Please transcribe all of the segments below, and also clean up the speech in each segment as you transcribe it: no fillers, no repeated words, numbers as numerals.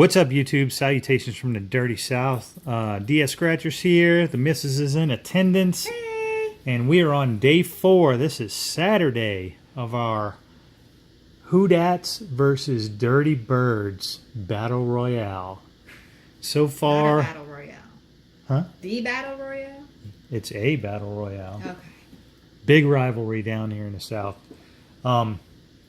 What's up, YouTube? Salutations from the Dirty South. DS Scratchers here. The missus is in attendance. Hey. And we are on day 4. This is Saturday of our Whodats versus Dirty Birds Battle Royale. So far... Not a Battle Royale. Huh? The Battle Royale? It's a Battle Royale. Okay. Big rivalry down here in the South.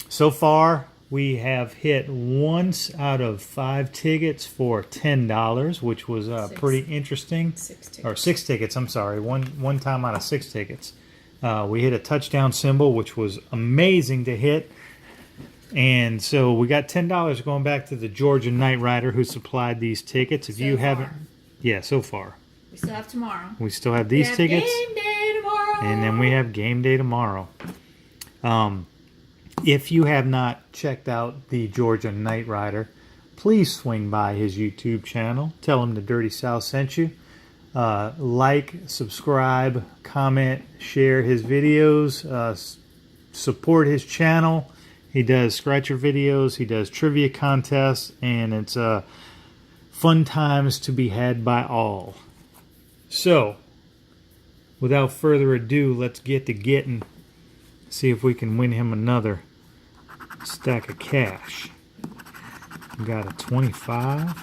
So far, we have hit once out of 5 tickets for $10, which was pretty interesting. 6 tickets. Or 6 tickets, I'm sorry. One time out of 6 tickets. We hit a touchdown symbol, which was amazing to hit. And so we got $10 going back to the Georgia KnightRider who supplied these tickets. If you haven't... Yeah, so far. We still have tomorrow. We still have these tickets. Game day tomorrow. And then we have game day tomorrow. If you have not checked out the Georgia KnightRider, please swing by his YouTube channel. Tell him the Dirty South sent you. Like, subscribe, comment, share his videos. Support his channel. He does scratcher videos. He does trivia contests. And it's fun times to be had by all. So, without further ado, let's get to getting. See if we can win him another stack of cash. We got a 25,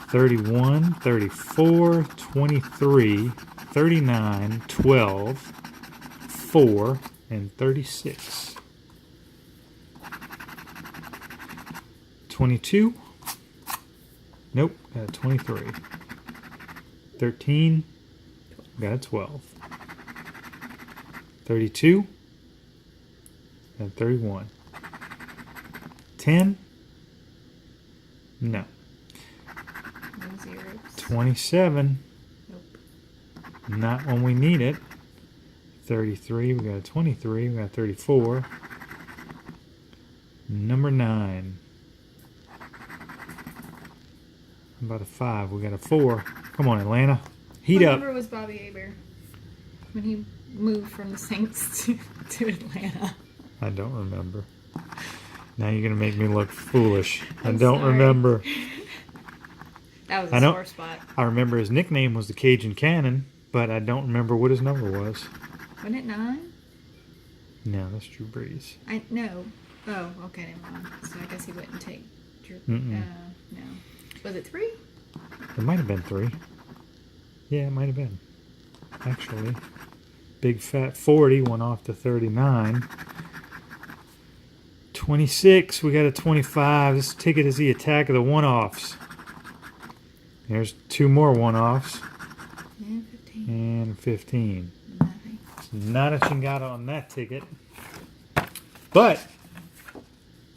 31, 34, 23, 39, 12, 4, and 36. 22. Nope, got a 23. 13, got a 12. 32, and 31. 10, no. No zeros. 27, Nope. not when we need it. 33, we got a 23, we got a 34. Number 9. How about a 5? We got a 4. Come on, Atlanta. Heat up. What number was Bobby Aber when he moved from the Saints to Atlanta? I don't remember. Now you're going to make me look foolish. I'm I don't sorry. remember. That was a sore spot. I remember his nickname was the Cajun Cannon, but I don't remember what his number was. Wasn't it 9? No, that's Drew Brees. No. Oh, okay, never mind. So I guess he wouldn't take Drew. Mm-mm. No. Was it 3? It might have been 3. Yeah, it might have been. Actually. Big fat 40 went off to 39. 26, we got a 25. This ticket is the attack of the one-offs. There's 2 more one-offs. And 15. And 15. Nothing. Not a chingada on that ticket. But,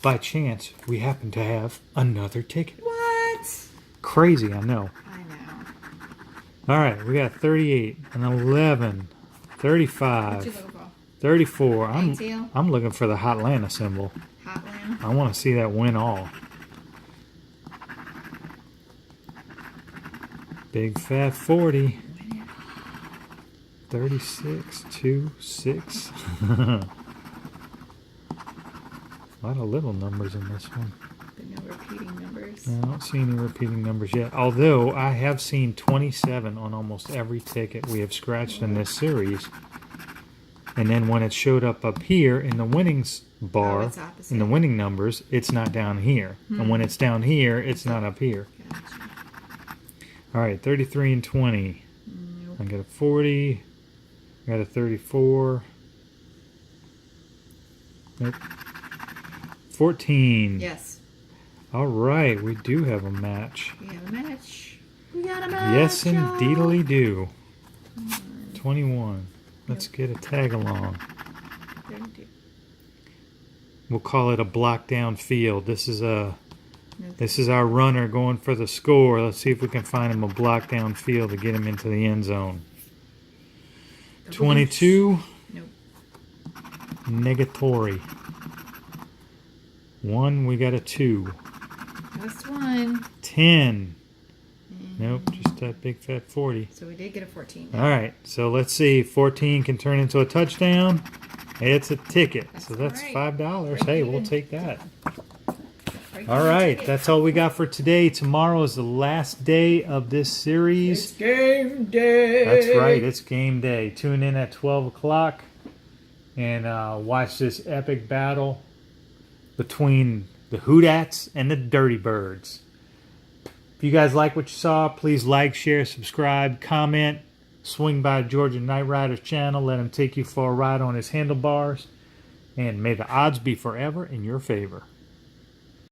by chance, we happen to have another ticket. What? Crazy, I know. I know. Alright, we got 38, an 11, 35, What you looking for? 34. ATL? I'm looking for the Hotlanta symbol. Hotlanta? I want to see that win all. Big fat 40. 36, 2, 6. A lot of little numbers in this one. But no repeating numbers. I don't see any repeating numbers yet. Although I have seen 27 on almost every ticket we have scratched in this series. And then when it showed up here in the winnings bar, in the winning numbers, it's not down here. And when it's down here, it's not up here. Gotcha. Alright, 33 and 20. Nope. I got a 40. I got a 34. Nope. 14. Yes. Alright, we do have a match. We have a match. We got a match. Yes, y'all. indeedly do. 21. Let's get a tag along. 32. We'll call it a block down field. This is our runner going for the score. Let's see if we can find him a block down field to get him into the end zone. 22. Nope. Negatory. 1, we got a 2. Last one. 10. Nope, just that big fat 40. So we did get a 14. Alright, so let's see. 14 can turn into a touchdown. It's a ticket. So that's $5. Hey, we'll take that. All right, that's all we got for today. Tomorrow is the last day of this series. It's game day. That's right, it's game day. Tune in at 12 o'clock and watch this epic battle between the Hoodats and the Dirty Birds. If you guys like what you saw, please like, share, subscribe, comment. Swing by Georgia KnightRider's channel. Let him take you for a ride on his handlebars. And may the odds be forever in your favor.